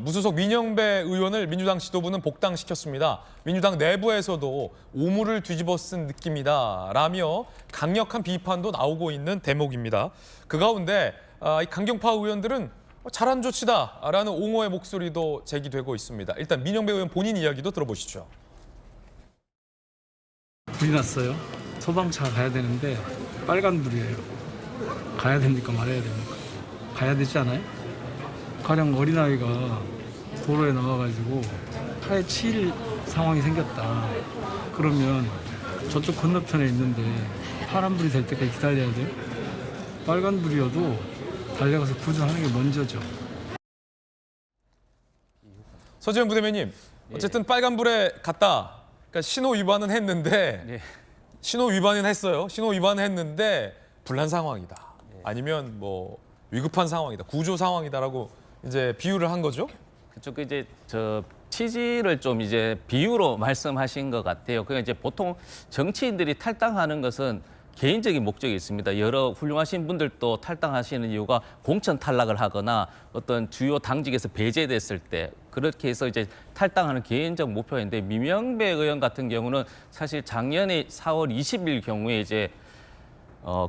무소속 민영배 의원을 민주당 지도부는 복당시켰습니다. 민주당 내부에서도 오물을 뒤집어 쓴 느낌이다 라며 강력한 비판도 나오고 있는 대목입니다. 그 가운데 이 강경파 의원들은 잘한 조치다라는 옹호의 목소리도 제기되고 있습니다. 일단 민영배 의원 본인 이야기도 들어보시죠. 불이 났어요. 소방차 가야 되는데 빨간불이에요. 가야 됩니까 말아야 됩니까? 가야 되지 않아요? 가령 어린아이가 도로에 나와가지고 차에 치일 상황이 생겼다. 그러면 저쪽 건너편에 있는데 파란불이 될 때까지 기다려야 돼요? 빨간불이어도 달려가서 구조하는 게 먼저죠. 서지현 부대변인, 어쨌든 빨간불에 갔다. 그러니까 신호 위반은 했는데 신호 위반은 했어요. 신호 위반은 했는데 불난 상황이다. 아니면 뭐 위급한 상황이다. 구조 상황이다라고 이제 비유를 한 거죠. 그쪽 이제 저 취지를 좀 이제 비유로 말씀하신 것 같아요. 그러니까 이제 보통 정치인들이 탈당하는 것은 개인적인 목적이 있습니다. 여러 훌륭하신 분들도 탈당하시는 이유가 공천 탈락을 하거나 어떤 주요 당직에서 배제됐을 때 그렇게 해서 이제 탈당하는 개인적 목표인데 민영배 의원 같은 경우는 사실 작년에 4월 20일 경우에 이제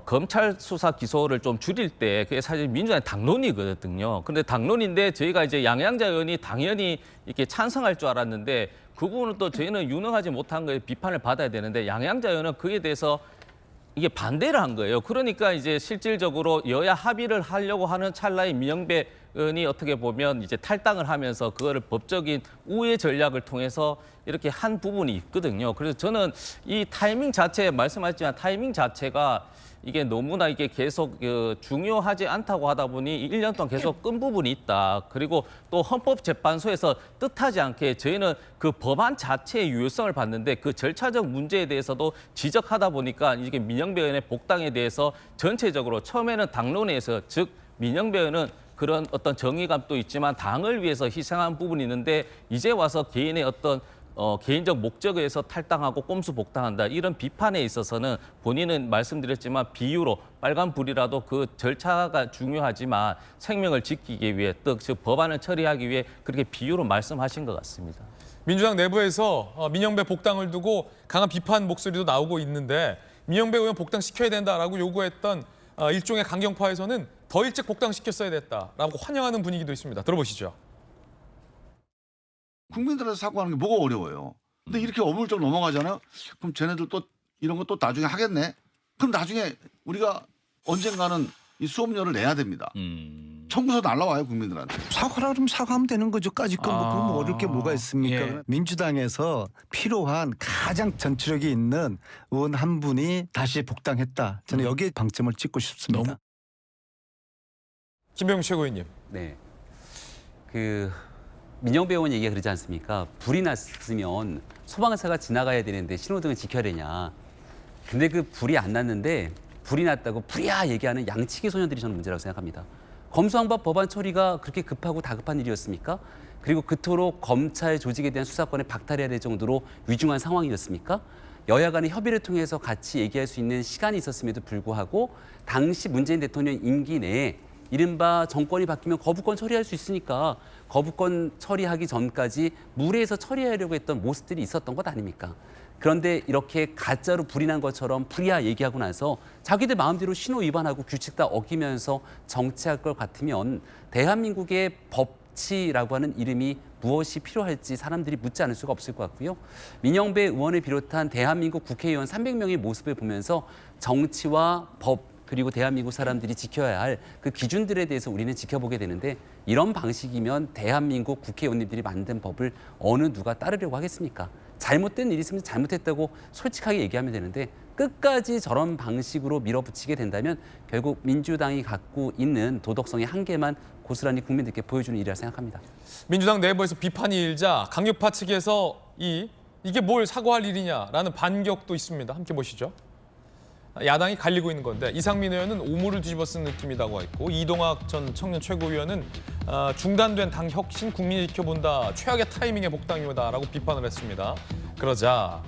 검찰 수사 기소를 좀 줄일 때 그게 사실 민주당의 당론이거든요. 그런데 당론인데 저희가 이제 양양자 의원이 당연히 이렇게 찬성할 줄 알았는데 그 부분은 또 저희는 유능하지 못한 거에 비판을 받아야 되는데 양양자 의원은 그에 대해서 이게 반대를 한 거예요. 그러니까 이제 실질적으로 여야 합의를 하려고 하는 찰나에 민영배 의원이 어떻게 보면 이제 탈당을 하면서 그거를 법적인 우회 전략을 통해서 이렇게 한 부분이 있거든요. 그래서 저는 이 타이밍 자체 말씀하셨지만 타이밍 자체가 이게 너무나 이게 계속 중요하지 않다고 하다 보니 1년 동안 계속 끈 부분이 있다. 그리고 또 헌법재판소에서 뜻하지 않게 저희는 그 법안 자체의 유효성을 봤는데 그 절차적 문제에 대해서도 지적하다 보니까 이게 민영배 의원의 복당에 대해서 전체적으로 처음에는 당론에서 즉 민영배 의원은 그런 어떤 정의감도 있지만 당을 위해서 희생한 부분이 있는데 이제 와서 개인의 어떤 개인적 목적에 의해서 탈당하고 꼼수 복당한다. 이런 비판에 있어서는 본인은 말씀드렸지만 비유로 빨간불이라도 그 절차가 중요하지만 생명을 지키기 위해 즉 법안을 처리하기 위해 그렇게 비유로 말씀하신 것 같습니다. 민주당 내부에서 민영배 복당을 두고 강한 비판 목소리도 나오고 있는데 민영배 의원 복당시켜야 된다라고 요구했던 일종의 강경파에서는 더 일찍 복당시켰어야 됐다라고 환영하는 분위기도 있습니다. 들어보시죠. 국민들한테 사과하는 게 뭐가 어려워요. 근데 이렇게 어물쩍 넘어가잖아요. 그럼 쟤네들 또 이런 거 또 나중에 하겠네. 그럼 나중에 우리가 언젠가는 이 수업료를 내야 됩니다. 청구서 날라와요 국민들한테. 사과라 그러면 사과하면 되는 거죠. 까짓 건 뭐 그럼 어려울 게 뭐가 있습니까? 예. 민주당에서 필요한 가장 전투력이 있는 의원 한 분이 다시 복당했다. 저는 여기에 방점을 찍고 싶습니다. 김병민 최고위원님. 네. 민영배 의원 얘기가 그러지 않습니까? 불이 났으면 소방차가 지나가야 되는데 신호등을 지켜야 되냐. 근데 그 불이 안 났는데 불이 났다고 불이야 얘기하는 양치기 소년들이 저는 문제라고 생각합니다. 검수완박 법안 처리가 그렇게 급하고 다급한 일이었습니까? 그리고 그토록 검찰 조직에 대한 수사권에 박탈해야 될 정도로 위중한 상황이었습니까? 여야 간의 협의를 통해서 같이 얘기할 수 있는 시간이 있었음에도 불구하고 당시 문재인 대통령 임기 내에 이른바 정권이 바뀌면 거부권 처리할 수 있으니까 거부권 처리하기 전까지 무례해서 처리하려고 했던 모습들이 있었던 것 아닙니까? 그런데 이렇게 가짜로 불이 난 것처럼 불이야 얘기하고 나서 자기들 마음대로 신호 위반하고 규칙 다 어기면서 정치할 것 같으면 대한민국의 법치라고 하는 이름이 무엇이 필요할지 사람들이 묻지 않을 수가 없을 것 같고요. 민영배 의원을 비롯한 대한민국 국회의원 300명의 모습을 보면서 정치와 법 그리고 대한민국 사람들이 지켜야 할 그 기준들에 대해서 우리는 지켜보게 되는데 이런 방식이면 대한민국 국회의원님들이 만든 법을 어느 누가 따르려고 하겠습니까? 잘못된 일이 있으면 잘못했다고 솔직하게 얘기하면 되는데 끝까지 저런 방식으로 밀어붙이게 된다면 결국 민주당이 갖고 있는 도덕성의 한계만 고스란히 국민들께 보여주는 일이라 생각합니다. 민주당 내부에서 비판이 일자 강력파 측에서 이게 뭘 사과할 일이냐라는 반격도 있습니다. 함께 보시죠. 야당이 갈리고 있는 건데 이상민 의원은 오물을 뒤집어 쓴 느낌이라고 했고 이동학 전 청년 최고위원은 중단된 당 혁신 국민이 지켜본다. 최악의 타이밍의 복당이다라고 비판을 했습니다. 그러자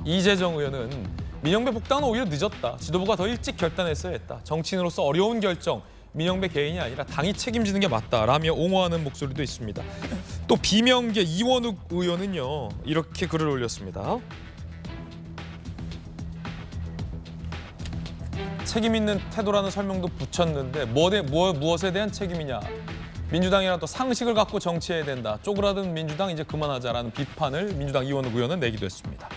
이재정 의원은 민영배 복당은 오히려 늦었다. 지도부가 더 일찍 결단했어야 했다. 정치인으로서 어려운 결정, 민영배 개인이 아니라 당이 책임지는 게 맞다라며 옹호하는 목소리도 있습니다. 또 비명계 이원욱 의원은요, 이렇게 글을 올렸습니다. 책임 있는 태도라는 설명도 붙였는데 무엇에 대한 책임이냐. 민주당이랑 또 상식을 갖고 정치해야 된다. 쪼그라든 민주당 이제 그만하자라는 비판을 민주당 이원욱 의원은 내기도 했습니다.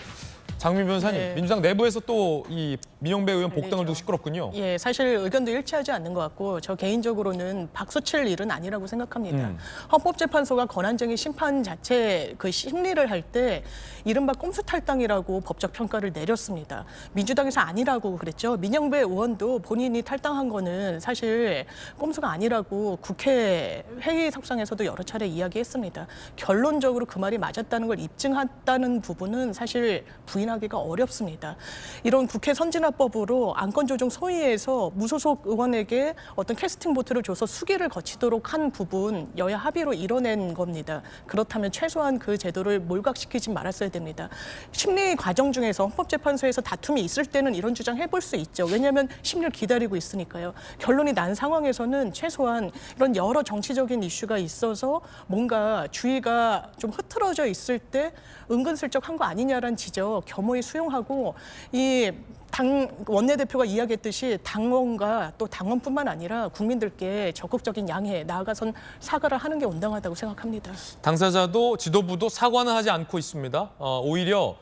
장민 변호사님, 네. 민주당 내부에서 또 이 민영배 의원 복당을 두고 시끄럽군요. 예, 사실 의견도 일치하지 않는 것 같고 저 개인적으로는 박수 칠 일은 아니라고 생각합니다. 헌법재판소가 권한쟁의 심판 자체 그 심리를 할 때 이른바 꼼수 탈당이라고 법적 평가를 내렸습니다. 민주당에서 아니라고 그랬죠. 민영배 의원도 본인이 탈당한 거는 사실 꼼수가 아니라고 국회 회의석상에서도 여러 차례 이야기했습니다. 결론적으로 그 말이 맞았다는 걸 입증했다는 부분은 사실 부인하기가 어렵습니다. 이런 국회 선진화법으로 안건조정 소위에서 무소속 의원에게 어떤 캐스팅 보트를 줘서 수기를 거치도록 한 부분 여야 합의로 이뤄낸 겁니다. 그렇다면 최소한 그 제도를 몰각시키지 말았어야 됩니다. 심리 과정 중에서 헌법재판소에서 다툼이 있을 때는 이런 주장 해볼 수 있죠. 왜냐하면 심리를 기다리고 있으니까요. 결론이 난 상황에서는 최소한 이런 여러 정치적인 이슈가 있어서 뭔가 주의가 좀 흐트러져 있을 때 은근슬쩍 한 거 아니냐라는 지적 겸허히 수용하고 이 당 원내대표가 이야기했듯이 당원과 또 당원뿐만 아니라 국민들께 적극적인 양해, 나아가선 사과를 하는 게 온당하다고 생각합니다. 당사자도 지도부도 사과는 하지 않고 있습니다. 오히려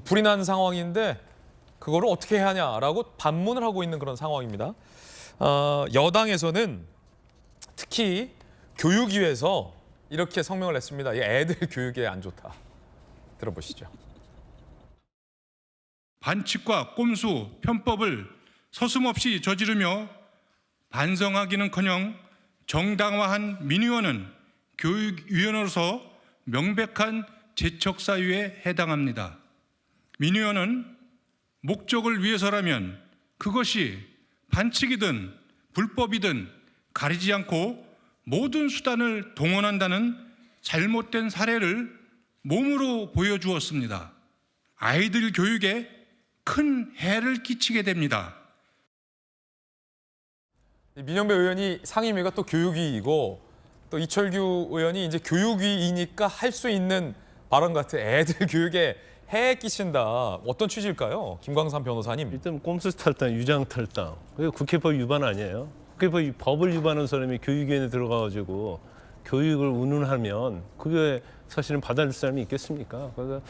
불이 난 상황인데 그거를 어떻게 해야 하냐라고 반문을 하고 있는 그런 상황입니다. 여당에서는 특히 교육위에서 이렇게 성명을 냈습니다. 이 애들 교육에 안 좋다. 들어보시죠. 반칙과 꼼수, 편법을 서슴없이 저지르며 반성하기는커녕 정당화한 민의원은 교육위원으로서 명백한 재척 사유에 해당합니다. 민의원은 목적을 위해서라면 그것이 반칙이든 불법이든 가리지 않고 모든 수단을 동원한다는 잘못된 사례를 몸으로 보여주었습니다. 아이들 교육에 큰 해를 끼치게 됩니다. 민영배 의원이 상임위가 또 교육위이고 또 이철규 의원이 이제 교육위이니까 할 수 있는 발언 같은 애들 교육에 해에 끼친다. 어떤 취지일까요? 김광삼 변호사님. 일단 꼼수 탈당, 유장 탈당. 그게 국회법 위반 아니에요? 국회법 법을 위반한 사람이 교육위원회에 들어가가지고 교육을 운운하면 그게 사실은 받아줄 사람이 있겠습니까? 그래서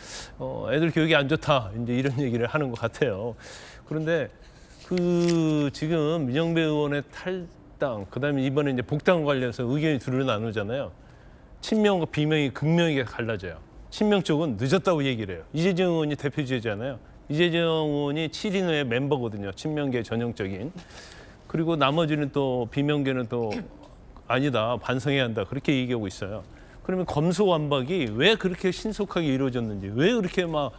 애들 교육이 안 좋다 이제 이런 얘기를 하는 것 같아요. 그런데 그 지금 민영배 의원의 탈당, 그다음에 이번에 이제 복당 관련해서 의견이 둘로 나누잖아요. 친명과 비명이 극명하게 갈라져요. 친명 쪽은 늦었다고 얘기를 해요. 이재정 의원이 대표주자잖아요. 이재정 의원이 7인의 멤버거든요. 친명계 전형적인. 그리고 나머지는 또 비명계는 또 아니다, 반성해야 한다 그렇게 얘기하고 있어요. 그러면 검소완박이 왜 그렇게 신속하게 이루어졌는지, 왜 그렇게 막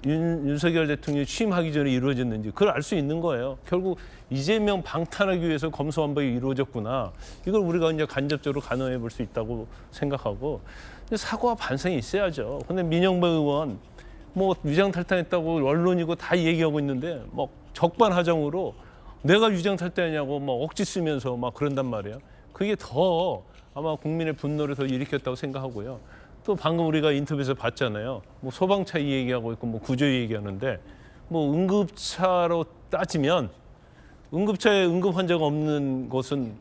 윤석열 대통령이 취임하기 전에 이루어졌는지 그걸 알 수 있는 거예요. 결국 이재명 방탄하기 위해서 검소완박이 이루어졌구나. 이걸 우리가 이제 간접적으로 간호해 볼 수 있다고 생각하고, 근데 사과와 반성이 있어야죠. 근데 민영배 의원 뭐 유장 탈당했다고 언론이고 다 얘기하고 있는데 뭐 적반하장으로 내가 유장 탈당했냐고 막 억지 쓰면서 막 그런단 말이에요. 그게 더 아마 국민의 분노를 더 일으켰다고 생각하고요. 또 방금 우리가 인터뷰에서 봤잖아요. 뭐 소방차 얘기하고 있고 뭐 구조 얘기하는데 뭐 응급차로 따지면 응급차에 응급 환자가 없는 곳은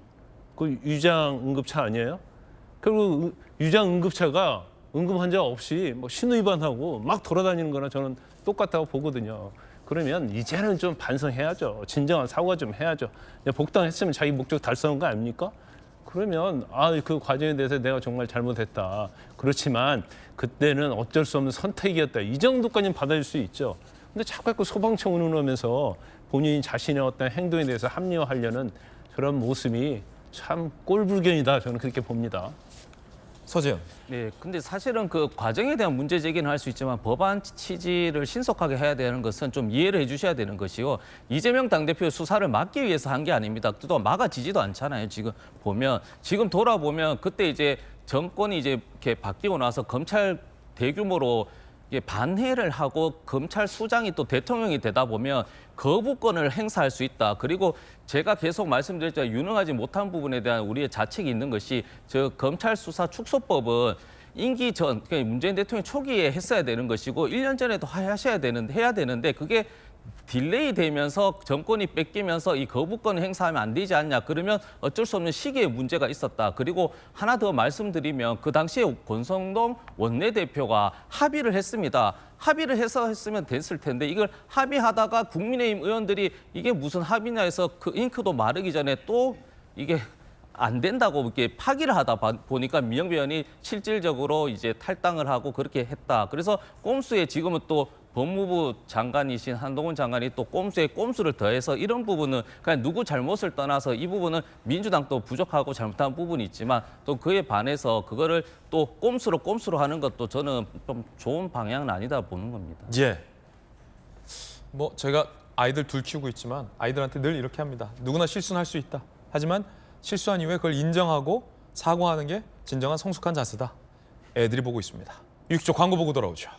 그 유장 응급차 아니에요? 그리고 유장 응급차가 응급 환자 없이 뭐 신호 위반하고 막 돌아다니는 거나 저는 똑같다고 보거든요. 그러면 이제는 좀 반성해야죠. 진정한 사과 좀 해야죠. 복당했으면 자기 목적 달성한 거 아닙니까? 그러면 그 과정에 대해서 내가 정말 잘못했다. 그렇지만 그때는 어쩔 수 없는 선택이었다. 이 정도까지는 받아줄 수 있죠. 근데 자꾸 소방차 운운하면서 본인이 자신의 어떤 행동에 대해서 합리화하려는 그런 모습이 참 꼴불견이다. 저는 그렇게 봅니다. 서재현. 네, 근데 사실은 그 과정에 대한 문제 제기는 할 수 있지만 법안 취지를 신속하게 해야 되는 것은 좀 이해를 해주셔야 되는 것이고, 이재명 당대표의 수사를 막기 위해서 한 게 아닙니다. 또 막아지지도 않잖아요. 지금 돌아보면 그때 이제 정권이 이제 이렇게 바뀌고 나서 검찰 대규모로 이게 반해를 하고 검찰 수장이 또 대통령이 되다 보면 거부권을 행사할 수 있다. 그리고 제가 계속 말씀드렸지만 유능하지 못한 부분에 대한 우리의 자책이 있는 것이 저 검찰 수사 축소법은 임기 전, 그러니까 문재인 대통령 초기에 했어야 되는 것이고 1년 전에도 해야 되는데 그게 딜레이 되면서 정권이 뺏기면서 이 거부권 행사하면 안 되지 않냐. 그러면 어쩔 수 없는 시기에 문제가 있었다. 그리고 하나 더 말씀드리면 그 당시에 권성동 원내대표가 합의를 했습니다. 합의를 해서 했으면 됐을 텐데 이걸 합의하다가 국민의힘 의원들이 이게 무슨 합의냐 해서 그 잉크도 마르기 전에 또 이게 안 된다고 이렇게 파기를 하다 보니까 민영배 의원이 실질적으로 이제 탈당을 하고 그렇게 했다. 그래서 꼼수에 지금은 또 법무부 장관이신 한동훈 장관이 또 꼼수에 꼼수를 더해서 이런 부분은 그냥 누구 잘못을 떠나서 이 부분은 민주당도 부족하고 잘못한 부분이 있지만 또 그에 반해서 그거를 또 꼼수로 하는 것도 저는 좀 좋은 방향은 아니다 보는 겁니다. 예. 뭐 제가 아이들 둘 키우고 있지만 아이들한테 늘 이렇게 합니다. 누구나 실수는 할 수 있다. 하지만 실수한 이후에 그걸 인정하고 사과하는 게 진정한 성숙한 자세다. 애들이 보고 있습니다. 6조 광고 보고 돌아오죠.